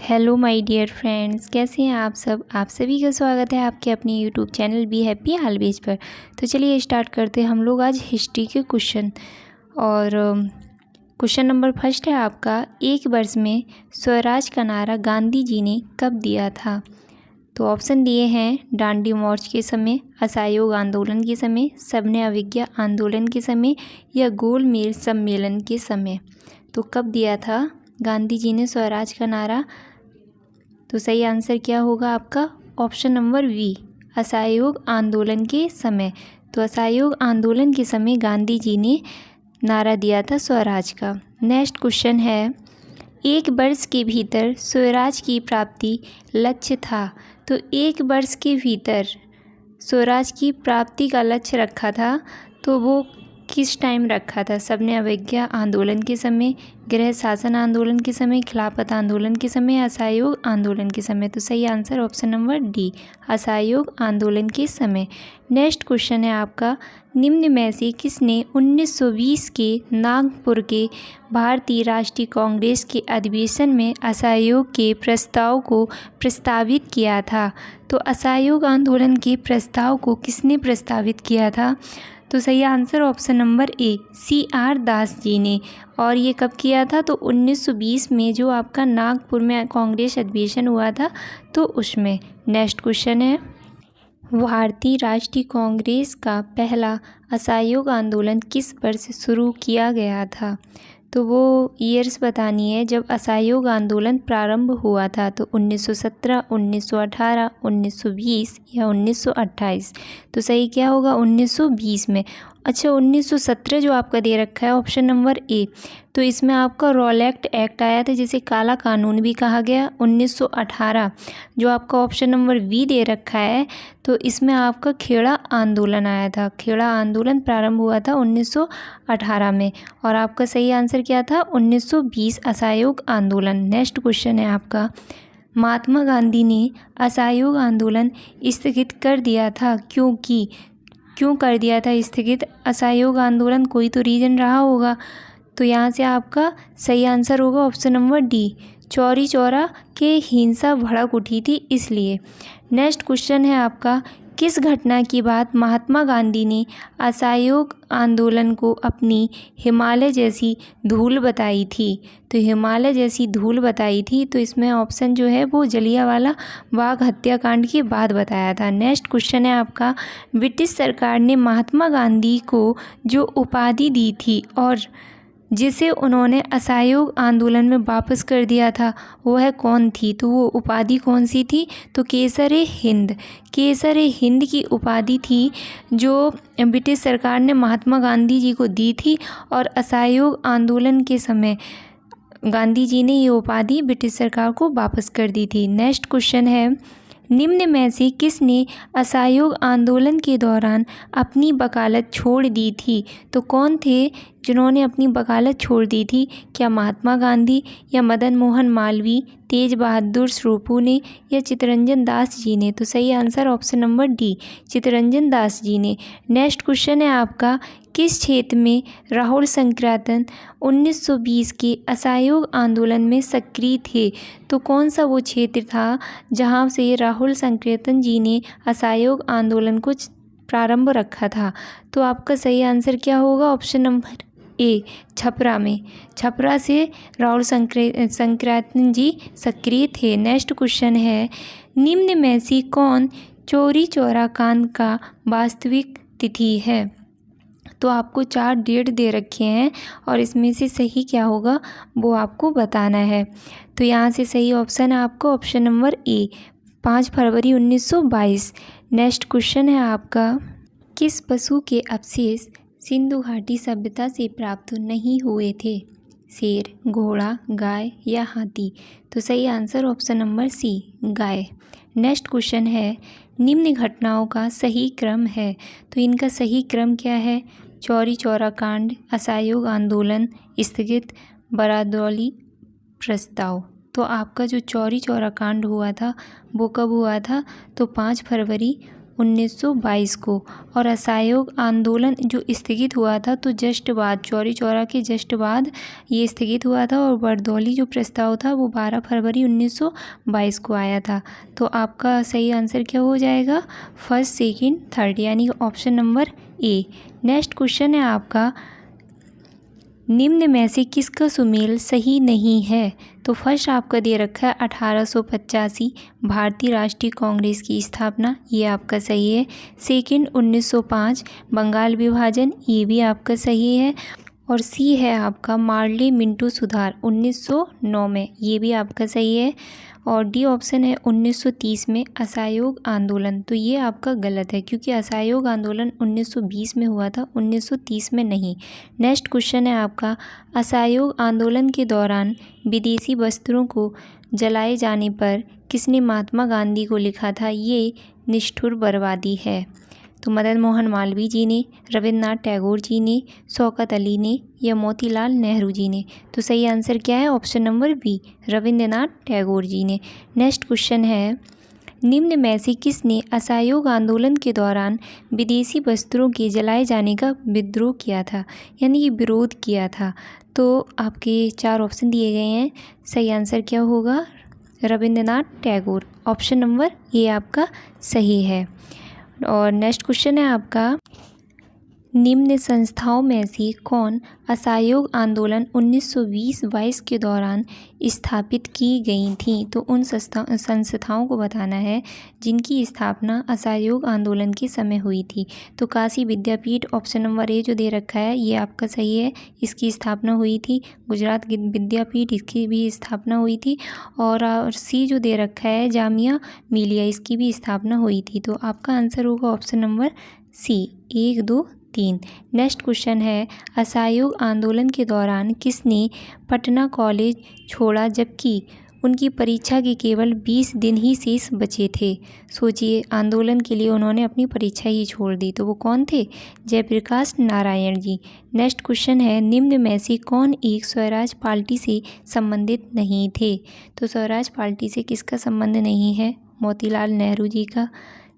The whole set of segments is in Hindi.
हेलो माय डियर फ्रेंड्स, कैसे हैं आप सब। आप सभी का स्वागत है आपके अपने YouTube channel be happy always पर। तो चलिए स्टार्ट करते हैं हम लोग आज हिस्ट्री के क्वेश्चन। और क्वेश्चन नंबर फर्स्ट है आपका, एक वर्ष में स्वराज का नारा गांधी जी ने कब दिया था। तो ऑप्शन दिए हैं दांडी मार्च के समय, असहयोग आंदोलन के समय, सबने अवज्ञा आंदोलन के समय या गोल मेज सम्मेलन के समय। तो कब दिया था गांधी जी ने स्वराज का नारा। तो सही आंसर क्या होगा आपका, ऑप्शन नंबर बी, असहयोग आंदोलन के समय। तो असहयोग आंदोलन के समय गांधी जी ने नारा दिया था स्वराज का। नेक्स्ट क्वेश्चन है, एक वर्ष के भीतर स्वराज की प्राप्ति लक्ष्य था। तो एक वर्ष के भीतर स्वराज की प्राप्ति का लक्ष्य रखा था, तो वो किस टाइम रखा था। सबने अवज्ञा आंदोलन के समय, गृह शासन आंदोलन के समय, खिलाफत आंदोलन के समय, असहयोग आंदोलन के समय। तो सही आंसर ऑप्शन नंबर डी, असहयोग आंदोलन के समय। नेक्स्ट क्वेश्चन है आपका, निम्न में से किसने 1920 के नागपुर के भारतीय राष्ट्रीय कांग्रेस के अधिवेशन में असहयोग के प्रस्ताव को प्रस्तावित किया था। तो असहयोग आंदोलन के प्रस्ताव को किसने प्रस्तावित किया था। तो सही answer option number A, CR दास जी ने। और ये कब किया था, तो 1920 में जो आपका नागपुर में कांग्रेस अधिवेशन हुआ था, तो उसमें। नेक्स्ट क्वेश्चन है, भारतीय राष्ट्रीय कांग्रेस का पहला असहयोग आंदोलन किस वर्ष शुरू किया गया था। तो वो ईयर्स बतानी है जब असहयोग आंदोलन प्रारंभ हुआ था। तो 1917, 1918, 1920 या 1928। तो सही क्या होगा, 1920 में। अच्छा, 1917 जो आपका दे रखा है ऑप्शन नंबर ए, तो इसमें आपका रॉलेट एक्ट आया था जिसे काला कानून भी कहा गया। 1918 जो आपका ऑप्शन नंबर बी दे रखा है, तो इसमें आपका खेड़ा आंदोलन आया था। खेड़ा आंदोलन प्रारंभ हुआ था 1918 में। और आपका सही आंसर क्या था, 1920 असहयोग आंदोलन। नेक्स्ट क्वेश्चन है आपका, महात्मा गांधी ने असहयोग आंदोलन स्थगित कर दिया था क्यों कर दिया था स्थगित असहयोग आंदोलन, कोई तो रीज़न रहा होगा। तो यहाँ से आपका सही आंसर होगा option number D, Chauri Chaura के हिंसा भड़क उठी थी इसलिए। नेक्स्ट क्वेश्चन है आपका, किस घटना के बाद महात्मा गांधी ने असहयोग आंदोलन को अपनी हिमालय जैसी धूल बताई थी। तो हिमालय जैसी धूल बताई थी, तो इसमें ऑप्शन जो है वो जलियांवाला बाग हत्याकांड के बाद बताया था। नेक्स्ट क्वेश्चन है आपका, ब्रिटिश सरकार ने महात्मा गांधी को जो उपाधि दी थी और जिसे उन्होंने असहयोग आंदोलन में वापस कर दिया था, वह कौन थी। तो वो उपाधि कौन सी थी, तो केसर-ए-हिंद। केसर-ए-हिंद की उपाधि थी जो ब्रिटिश सरकार ने महात्मा गांधी जी को दी थी, और असहयोग आंदोलन के समय गांधी जी ने ये उपाधि ब्रिटिश सरकार को वापस कर दी थी। नेक्स्ट क्वेश्चन है, निम्न में से किसने असहयोग आंदोलन के दौरान अपनी वकालत छोड़ दी थी। तो कौन थे जिन्होंने अपनी वकालत छोड़ दी थी, क्या महात्मा गांधी या मदन मोहन मालवीय, तेज बहादुर श्रोफू ने या चित्तरंजन दास जी ने। तो सही answer option number D, Chittaranjan Das ji ने। नेक्स्ट क्वेश्चन है आपका, किस क्षेत्र में राहुल संक्रांतन 1920 के असहयोग आंदोलन में सक्रिय थे। तो कौन सा वो क्षेत्र था जहाँ से राहुल संक्रांतन जी ने असहयोग आंदोलन को प्रारंभ रखा था। तो आपका सही आंसर क्या होगा, ऑप्शन नंबर ए, छपरा में। छपरा से राहुल संक्रांतन जी सक्रिय थे। नेक्स्ट क्वेश्चन है, निम्न में से कौन चौरी चौरा कांड का वास्तविक तिथि है। तो आपको 4 डेट दे रखे हैं और इसमें से सही क्या होगा वो आपको बताना है। तो यहाँ से सही ऑप्शन है आपका option number A, 5 February 1922। Next question है आपका, किस पशु के अवशेष सिंधु घाटी सभ्यता से प्राप्त नहीं हुए थे। शेर, घोड़ा, गाय या हाथी। तो सही आंसर ऑप्शन नंबर सी, गाय। नेक्स्ट क्वेश्चन है, निम्न घटनाओं का सही क्रम है। तो इनका सही क्रम क्या है, चौरी चौरा कांड, असहयोग आंदोलन स्थगित, बरादौली प्रस्ताव। तो आपका जो चौरी चौरा कांड हुआ था वो कब हुआ था, तो 5 फरवरी 1922 को। और असहयोग आंदोलन जो स्थगित हुआ था तो जस्ट बाद, चौरी चौरा के जस्ट बाद ये स्थगित हुआ था। और बरदौली जो प्रस्ताव था वो 12 फरवरी 1922 को आया था। तो आपका सही आंसर क्या हो जाएगा? फर्स्ट, सेकंड, थर्ड, यानी option number A. Next question है आपका, निम्न में से किसका सुमेल सही नहीं है? तो फर्स्ट आपका दे रखा है 1885 भारतीय राष्ट्रीय कांग्रेस की स्थापना, ये आपका सही है। सेकंड 1905 बंगाल विभाजन, ये भी आपका सही है। और सी है आपका मार्ले मिंटो सुधार 1909 में, ये भी आपका सही है। और डी ऑप्शन है 1930 में असहयोग आंदोलन, तो ये आपका गलत है क्योंकि असहयोग आंदोलन 1920 में हुआ था, 1930 में नहीं। नेक्स्ट क्वेश्चन है आपका, असहयोग आंदोलन के दौरान विदेशी वस्त्रों को जलाए जाने पर किसने महात्मा गांधी को लिखा था ये निष्ठुर बर्बादी है? तो मदन मोहन मालवीय जी ने, रविन्द्रनाथ टैगोर जी ने, शौकत अली ने या मोतीलाल नेहरू जी ने? तो सही आंसर क्या है? Option number B, Rabindranath Tagore ji ने। नेक्स्ट क्वेश्चन है, निम्न में से किसने असहयोग आंदोलन के दौरान विदेशी वस्त्रों के जलाए जाने का विद्रोह किया था, यानी कि विरोध किया था? तो आपके 4 ऑप्शन दिए गए हैं, सही आंसर क्या होगा? Rabindranath Tagore, option number A आपका सही है। और नेक्स्ट क्वेश्चन है आपका, निम्न संस्थाओं में से कौन असहयोग आंदोलन 1920-22 के दौरान स्थापित की गई थी? तो उन संस्थाओं को बताना है जिनकी स्थापना असहयोग आंदोलन के समय हुई थी। तो काशी विद्यापीठ, ऑप्शन नंबर ए जो दे रखा है ये आपका सही है, इसकी स्थापना हुई थी। गुजरात विद्यापीठ, इसकी भी स्थापना हुई थी। और सी जो दे रखा है जामिया मिलिया, इसकी भी स्थापना हुई थी। तो आपका आंसर होगा option number C, 1, 2, 3। Next question है, असहयोग आंदोलन के दौरान किसने पटना कॉलेज छोड़ा जबकि उनकी परीक्षा के केवल 20 दिन ही शेष बचे थे? सोचिए, आंदोलन के लिए उन्होंने अपनी परीक्षा ही छोड़ दी, तो वो कौन थे? जयप्रकाश नारायण जी। नेक्स्ट क्वेश्चन है, निम्न में से कौन एक स्वराज पार्टी से संबंधित नहीं थे? तो स्वराज पार्टी से किसका संबंध नहीं है? मोतीलाल नेहरू जी का,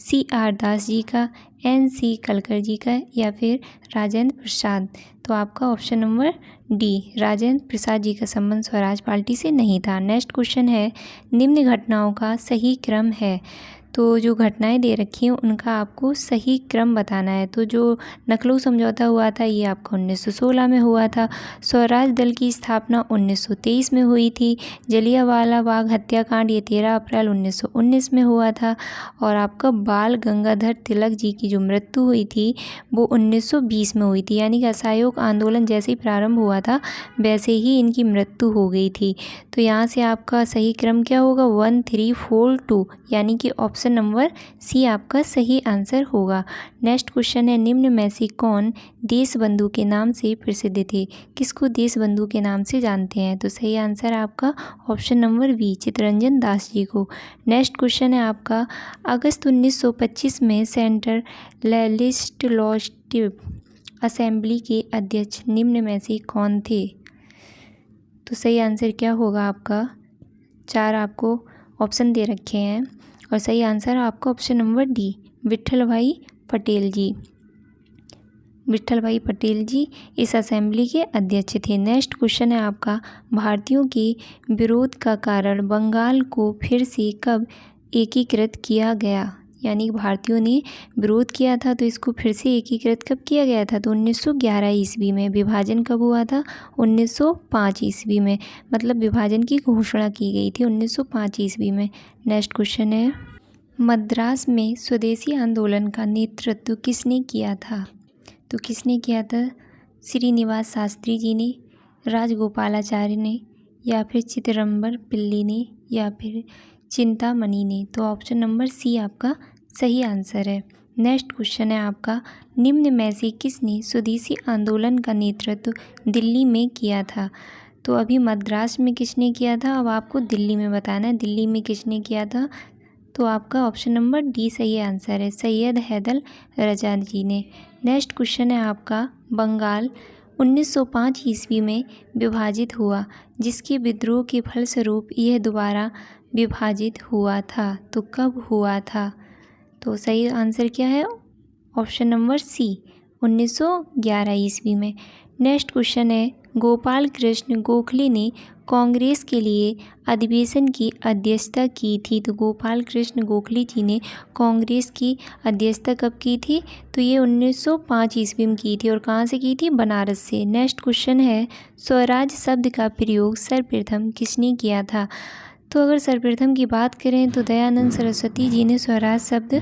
CR दास जी का, NC कलकर जी का या फिर राजेंद्र प्रसाद? तो आपका option number D, Rajendra Prasad ji का संबंध स्वराज पार्टी से नहीं था। नेक्स्ट क्वेश्चन है, निम्न घटनाओं का सही क्रम है? तो जो घटनाएं दे रखी हैं उनका आपको सही क्रम बताना है। तो जो लखनऊ समझौता हुआ था ये आपका 1916 में हुआ था। स्वराज दल की स्थापना 1923 में हुई थी। जलियांवाला बाग हत्याकांड ये 13 अप्रैल 1919 में हुआ था। और आपका बाल गंगाधर तिलक जी की जो मृत्यु हुई थी वो 1920 में हुई थी, यानी कि असहयोग आंदोलन जैसे ही प्रारंभ हुआ था वैसे ही इनकी मृत्यु हो गई थी। तो यहाँ से आपका सही क्रम क्या होगा? 1, 3, 4, 2, यानी कि ऑप्शन नंबर सी आपका सही आंसर होगा। नेक्स्ट क्वेश्चन है, निम्न में से कौन देशबंधु के नाम से प्रसिद्ध थे? किसको देशबंधु के नाम से जानते हैं? तो सही आंसर आपका option number B, Chittaranjan Das जी को। नेक्स्ट क्वेश्चन है आपका, अगस्त 1925 में सेंट्रल लेजिस्लेटिव असेंबली के अध्यक्ष निम्न में से कौन थे? तो सही आंसर क्या होगा आपका? 4 आपको ऑप्शन दे रखे हैं और सही आंसर आपका ऑप्शन नंबर डी, विट्ठल भाई पटेल जी। विट्ठल भाई पटेल जी इस असेंबली के अध्यक्ष थे। नेक्स्ट क्वेश्चन है आपका, भारतीयों के विरोध का कारण बंगाल को फिर से कब एकीकृत किया गया? यानी भारतीयों ने विरोध किया था तो इसको फिर से एकीकृत कब किया गया था? तो 1911 ईस्वी में। विभाजन कब हुआ था? 1905 ईस्वी में, मतलब विभाजन की घोषणा की गई थी 1905 ईस्वी में। नेक्स्ट क्वेश्चन है, मद्रास में स्वदेशी आंदोलन का नेतृत्व किसने किया था? तो किसने किया था? श्रीनिवास शास्त्री जी ने, राजगोपालाचारी ने या फिर चिदंबरम पिल्ली ने या फिर चिंतामणि ने? तो ऑप्शन नंबर सी आपका सही आंसर है। नेक्स्ट क्वेश्चन है आपका, निम्न में से किसने स्वदेशी आंदोलन का नेतृत्व दिल्ली में किया था? तो अभी मद्रास में किसने किया था, अब आपको दिल्ली में बताना है दिल्ली में किसने किया था। तो आपका ऑप्शन नंबर डी सही आंसर है, सैयद हैदर रजा जी ने। नेक्स्ट क्वेश्चन है आपका, बंगाल 1905 ईस्वी में विभाजित हुआ, जिसके विद्रोह के फलस्वरूप यह दोबारा विभाजित हुआ था। तो कब हुआ था? तो सही आंसर क्या है? ऑप्शन नंबर सी 1911 ईस्वी में। नेक्स्ट क्वेश्चन है, गोपाल कृष्ण गोखले ने कांग्रेस के लिए अधिवेशन की अध्यक्षता की थी। तो गोपाल कृष्ण गोखले जी ने कांग्रेस की अध्यक्षता कब की थी? तो ये 1905 ईस्वी में की थी। और कहाँ से की थी? बनारस से। नेक्स्ट क्वेश्चन है, स्वराज शब्द का प्रयोग सर्वप्रथम किसने किया था? तो अगर सर्वप्रथम की बात करें तो दयानंद सरस्वती जी ने स्वराज शब्द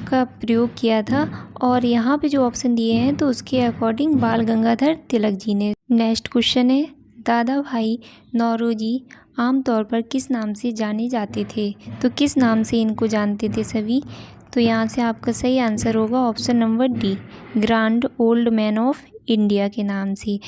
का प्रयोग किया था। और यहाँ पे जो ऑप्शन दिए हैं तो उसके अकॉर्डिंग बाल गंगाधर तिलक जी ने। नेक्स्ट क्वेश्चन है, दादा भाई नौरोजी आमतौर पर किस नाम से जाने जाते थे? तो किस नाम से इनको जानते थे सभी? तो यहाँ से आपका सही आंसर होगा option number D, grand old man of India के नाम से।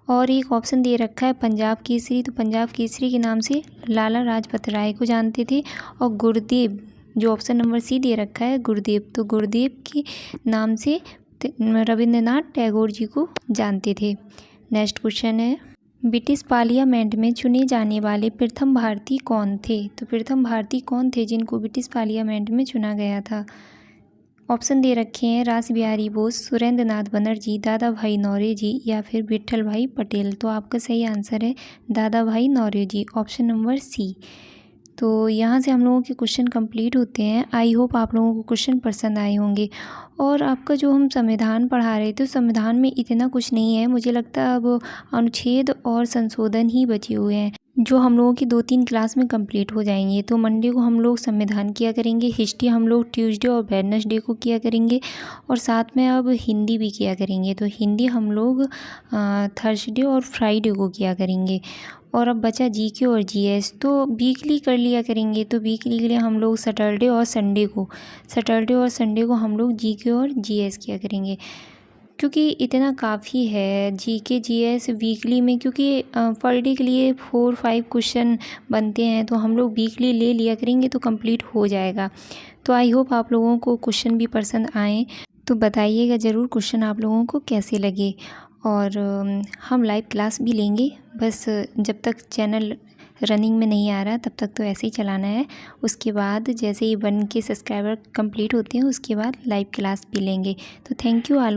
और एक ऑप्शन दे रखा है पंजाब केसरी, तो पंजाब केसरी के नाम से लाला लाजपत राय को जानते थे। और गुरुदेव, जो ऑप्शन नंबर सी दे रखा है गुरुदेव, तो गुरुदेव के नाम से रविंद्रनाथ टैगोर जी को जानते थे। नेक्स्ट क्वेश्चन है, ब्रिटिश पार्लियामेंट में चुने जाने वाले प्रथम भारतीय कौन थे? तो प्रथम भारतीय कौन थे जिनको ब्रिटिश पार्लियामेंट में चुना गया था? ऑप्शन दे रखे हैं रास बिहारी बोस, सुरेंद्र नाथ बनर्जी, दादा भाई नौरोजी या फिर विट्ठल भाई पटेल। तो आपका सही आंसर है दादा भाई नौरोजी, ऑप्शन नंबर सी। तो यहाँ से हम लोगों के क्वेश्चन कंप्लीट होते हैं। आई होप आप लोगों को क्वेश्चन पसंद आए होंगे। और आपका जो हम संविधान पढ़ा रहे थे, संविधान में इतना कुछ नहीं है, मुझे लगता है अब अनुच्छेद और संशोधन ही बचे हुए हैं जो हम लोगों की 2-3 क्लास में कंप्लीट हो जाएंगे। तो मंडे को हम लोग संविधान किया करेंगे, हिस्ट्री हम लोग ट्यूसडे और वेडनेसडे को किया करेंगे, और साथ में अब हिंदी भी किया करेंगे। तो हिंदी हम लोग थर्सडे और फ्राइडे को किया करेंगे। और अब बचा जीके और जीएस, तो वीकली कर लिया करेंगे। तो वीकली के लिए हम लोग सैटरडे और संडे को हम लोग जीके और जीएस किया करेंगे, क्योंकि इतना काफ़ी है जीके जीएस वीकली में, क्योंकि पर डे के लिए 4-5 क्वेश्चन बनते हैं। तो हम लोग वीकली ले लिया करेंगे तो कंप्लीट हो जाएगा। तो आई होप आप लोगों को क्वेश्चन भी पसंद आए, तो बताइएगा ज़रूर क्वेश्चन आप लोगों को कैसे लगे। और हम लाइव क्लास भी लेंगे, बस जब तक चैनल रनिंग में नहीं आ रहा तब तक तो ऐसे ही चलाना है। उसके बाद जैसे ही 1K सब्सक्राइबर कंप्लीट होते हैं उसके बाद लाइव क्लास भी लेंगे। तो थैंक यू ऑल।